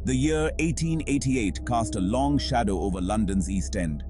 The year 1888 cast a long shadow over London's East End.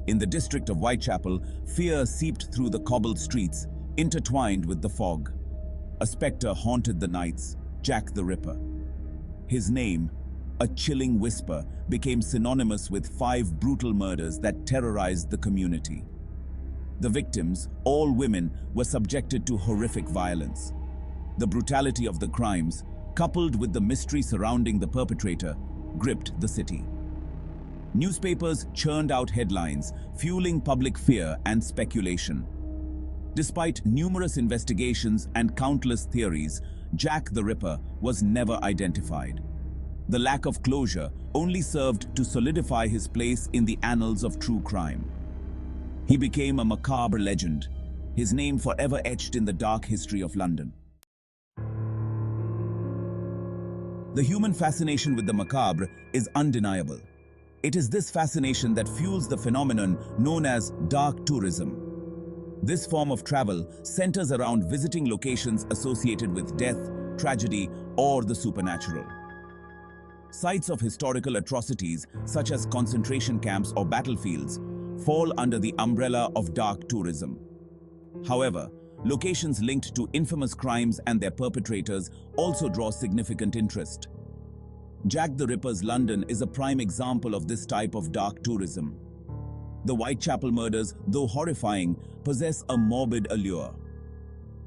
In the district of Whitechapel, fear seeped through the cobbled streets, intertwined with the fog. A spectre haunted the nights, Jack the Ripper. His name, a chilling whisper, became synonymous with 5 brutal murders that terrorized the community. The victims, all women, were subjected to horrific violence. The brutality of the crimes, coupled with the mystery surrounding the perpetrator, gripped the city. Newspapers churned out headlines, fueling public fear and speculation. Despite numerous investigations and countless theories, Jack the Ripper was never identified. The lack of closure only served to solidify his place in the annals of true crime. He became a macabre legend, his name forever etched in the dark history of London. The human fascination with the macabre is undeniable. It is this fascination that fuels the phenomenon known as dark tourism. This form of travel centers around visiting locations associated with death, tragedy, or the supernatural. Sites of historical atrocities, such as concentration camps or battlefields, fall under the umbrella of dark tourism. However, locations linked to infamous crimes and their perpetrators also draw significant interest. Jack the Ripper's London is a prime example of this type of dark tourism. The Whitechapel murders, though horrifying, possess a morbid allure.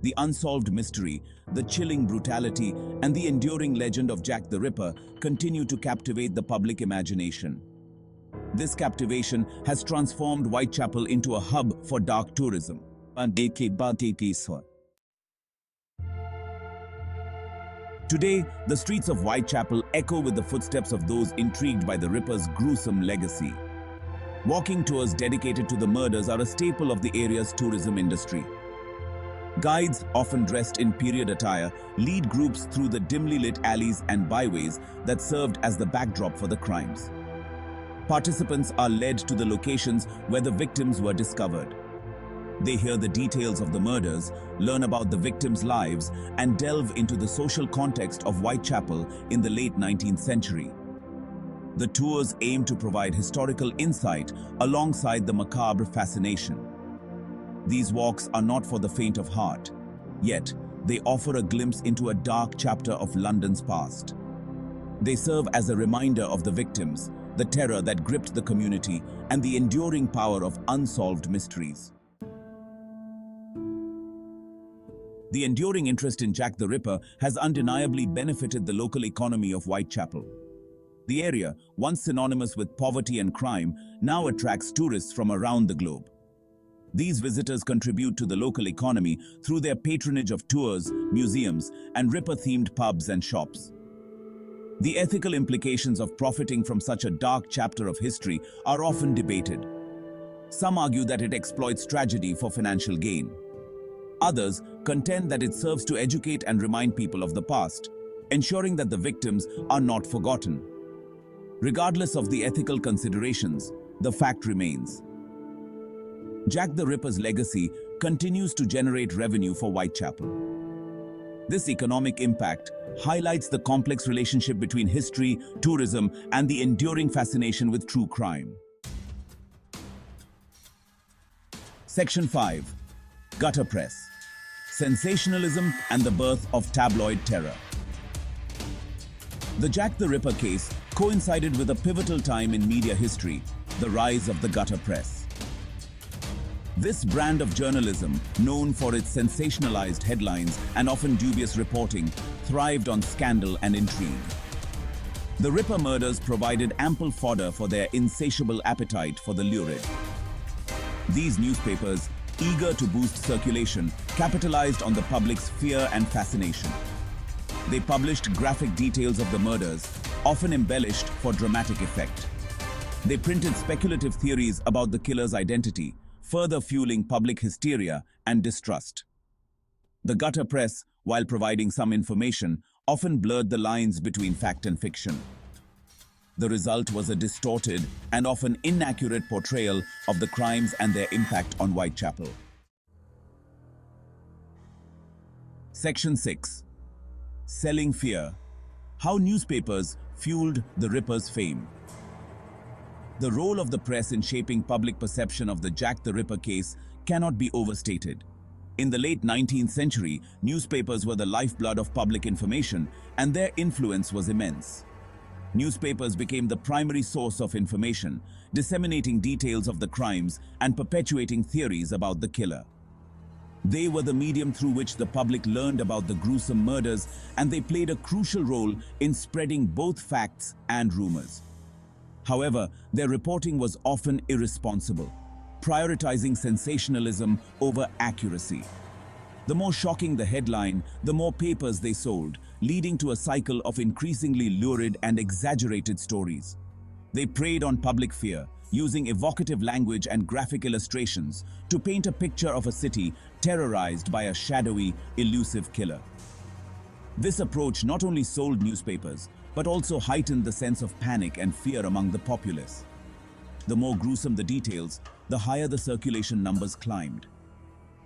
The unsolved mystery, the chilling brutality, and the enduring legend of Jack the Ripper continue to captivate the public imagination. This captivation has transformed Whitechapel into a hub for dark tourism. Today, the streets of Whitechapel echo with the footsteps of those intrigued by the Ripper's gruesome legacy. Walking tours dedicated to the murders are a staple of the area's tourism industry. Guides, often dressed in period attire, lead groups through the dimly lit alleys and byways that served as the backdrop for the crimes. Participants are led to the locations where the victims were discovered. They hear the details of the murders, learn about the victims' lives, and delve into the social context of Whitechapel in the late 19th century. The tours aim to provide historical insight alongside the macabre fascination. These walks are not for the faint of heart, yet they offer a glimpse into a dark chapter of London's past. They serve as a reminder of the victims, the terror that gripped the community, and the enduring power of unsolved mysteries. The enduring interest in Jack the Ripper has undeniably benefited the local economy of Whitechapel. The area, once synonymous with poverty and crime, now attracts tourists from around the globe. These visitors contribute to the local economy through their patronage of tours, museums, and Ripper-themed pubs and shops. The ethical implications of profiting from such a dark chapter of history are often debated. Some argue that it exploits tragedy for financial gain. Others contend that it serves to educate and remind people of the past, ensuring that the victims are not forgotten. Regardless of the ethical considerations, the fact remains. Jack the Ripper's legacy continues to generate revenue for Whitechapel. This economic impact highlights the complex relationship between history, tourism, and the enduring fascination with true crime. Section 5. Gutter Press. Sensationalism and the birth of tabloid terror. The Jack the Ripper case coincided with a pivotal time in media history, the rise of the gutter press. This brand of journalism, known for its sensationalized headlines and often dubious reporting, thrived on scandal and intrigue. The Ripper murders provided ample fodder for their insatiable appetite for the lurid. These newspapers, eager to boost circulation, capitalized on the public's fear and fascination. They published graphic details of the murders, often embellished for dramatic effect. They printed speculative theories about the killer's identity, further fueling public hysteria and distrust. The gutter press, while providing some information, often blurred the lines between fact and fiction. The result was a distorted and often inaccurate portrayal of the crimes and their impact on Whitechapel. Section 6. Selling fear. How newspapers fueled the Ripper's fame. The role of the press in shaping public perception of the Jack the Ripper case cannot be overstated. In the late 19th century, newspapers were the lifeblood of public information, and their influence was immense. Newspapers became the primary source of information, disseminating details of the crimes and perpetuating theories about the killer. They were the medium through which the public learned about the gruesome murders, and they played a crucial role in spreading both facts and rumors. However, their reporting was often irresponsible, prioritizing sensationalism over accuracy. The more shocking the headline, the more papers they sold, leading to a cycle of increasingly lurid and exaggerated stories. They preyed on public fear, using evocative language and graphic illustrations to paint a picture of a city terrorized by a shadowy, elusive killer. This approach not only sold newspapers, but also heightened the sense of panic and fear among the populace. The more gruesome the details, the higher the circulation numbers climbed.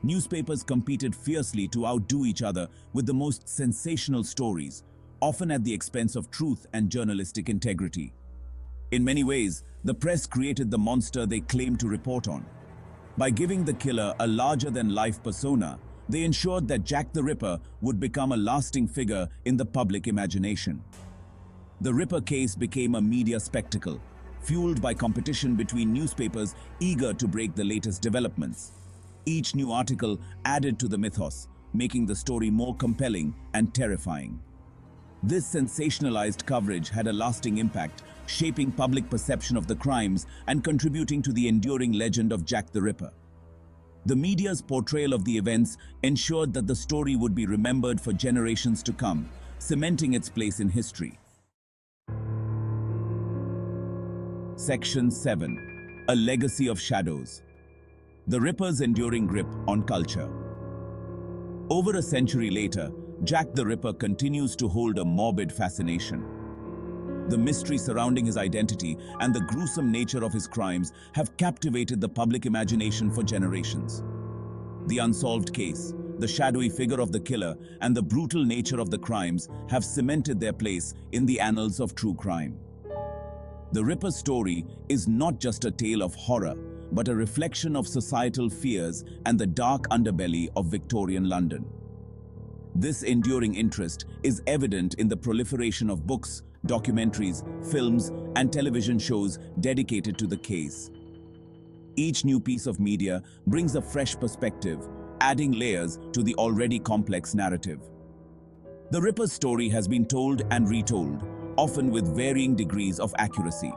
Newspapers competed fiercely to outdo each other with the most sensational stories, often at the expense of truth and journalistic integrity. In many ways, the press created the monster they claimed to report on. By giving the killer a larger-than-life persona, they ensured that Jack the Ripper would become a lasting figure in the public imagination. The Ripper case became a media spectacle, fueled by competition between newspapers eager to break the latest developments. Each new article added to the mythos, making the story more compelling and terrifying. This sensationalized coverage had a lasting impact, shaping public perception of the crimes and contributing to the enduring legend of Jack the Ripper. The media's portrayal of the events ensured that the story would be remembered for generations to come, cementing its place in history. Section 7. A Legacy of Shadows. The Ripper's enduring grip on culture. Over a century later, Jack the Ripper continues to hold a morbid fascination. The mystery surrounding his identity and the gruesome nature of his crimes have captivated the public imagination for generations. The unsolved case, the shadowy figure of the killer, and the brutal nature of the crimes have cemented their place in the annals of true crime. The Ripper's story is not just a tale of horror, but a reflection of societal fears and the dark underbelly of Victorian London. This enduring interest is evident in the proliferation of books, documentaries, films, and television shows dedicated to the case. Each new piece of media brings a fresh perspective, adding layers to the already complex narrative. The Ripper's story has been told and retold, often with varying degrees of accuracy.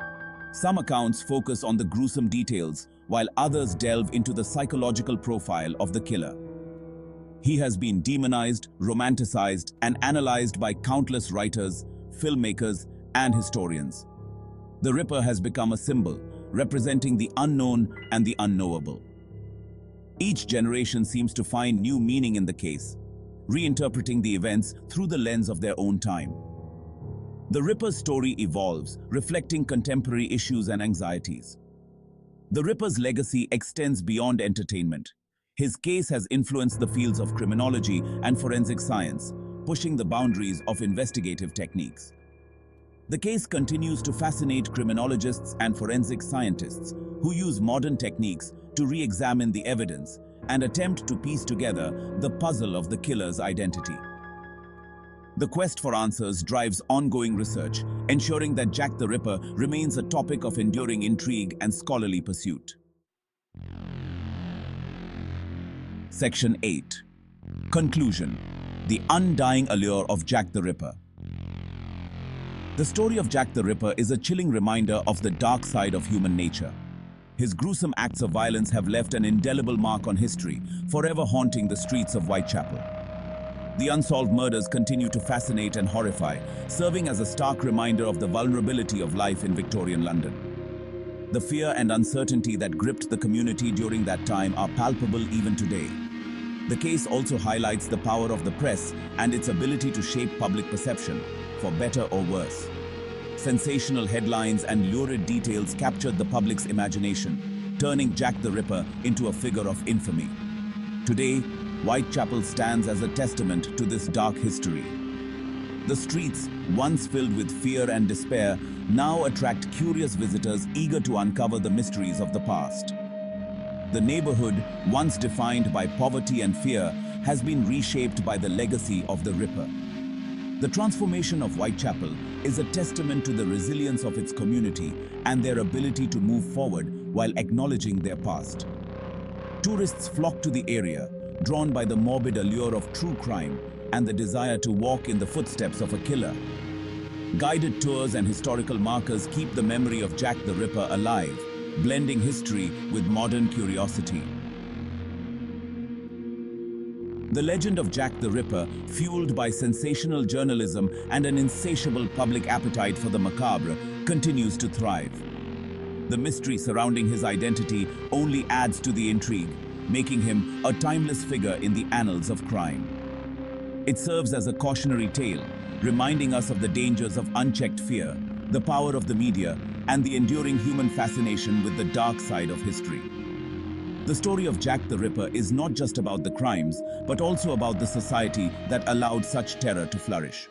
Some accounts focus on the gruesome details, while others delve into the psychological profile of the killer. He has been demonized, romanticized, and analyzed by countless writers, filmmakers, and historians. The Ripper has become a symbol, representing the unknown and the unknowable. Each generation seems to find new meaning in the case, reinterpreting the events through the lens of their own time. The Ripper's story evolves, reflecting contemporary issues and anxieties. The Ripper's legacy extends beyond entertainment. His case has influenced the fields of criminology and forensic science, pushing the boundaries of investigative techniques. The case continues to fascinate criminologists and forensic scientists who use modern techniques to re-examine the evidence and attempt to piece together the puzzle of the killer's identity. The quest for answers drives ongoing research, ensuring that Jack the Ripper remains a topic of enduring intrigue and scholarly pursuit. Section 8. Conclusion. The undying allure of Jack the Ripper. The story of Jack the Ripper is a chilling reminder of the dark side of human nature. His gruesome acts of violence have left an indelible mark on history, forever haunting the streets of Whitechapel. The unsolved murders continue to fascinate and horrify, serving as a stark reminder of the vulnerability of life in Victorian London. The fear and uncertainty that gripped the community during that time are palpable even today. The case also highlights the power of the press and its ability to shape public perception, for better or worse. Sensational headlines and lurid details captured the public's imagination, turning Jack the Ripper into a figure of infamy. Today, Whitechapel stands as a testament to this dark history. The streets, once filled with fear and despair, now attract curious visitors eager to uncover the mysteries of the past. The neighborhood, once defined by poverty and fear, has been reshaped by the legacy of the Ripper. The transformation of Whitechapel is a testament to the resilience of its community and their ability to move forward while acknowledging their past. Tourists flock to the area, drawn by the morbid allure of true crime and the desire to walk in the footsteps of a killer. Guided tours and historical markers keep the memory of Jack the Ripper alive, blending history with modern curiosity. The legend of Jack the Ripper, fueled by sensational journalism and an insatiable public appetite for the macabre, continues to thrive. The mystery surrounding his identity only adds to the intrigue, making him a timeless figure in the annals of crime. It serves as a cautionary tale, reminding us of the dangers of unchecked fear, the power of the media, and the enduring human fascination with the dark side of history. The story of Jack the Ripper is not just about the crimes, but also about the society that allowed such terror to flourish.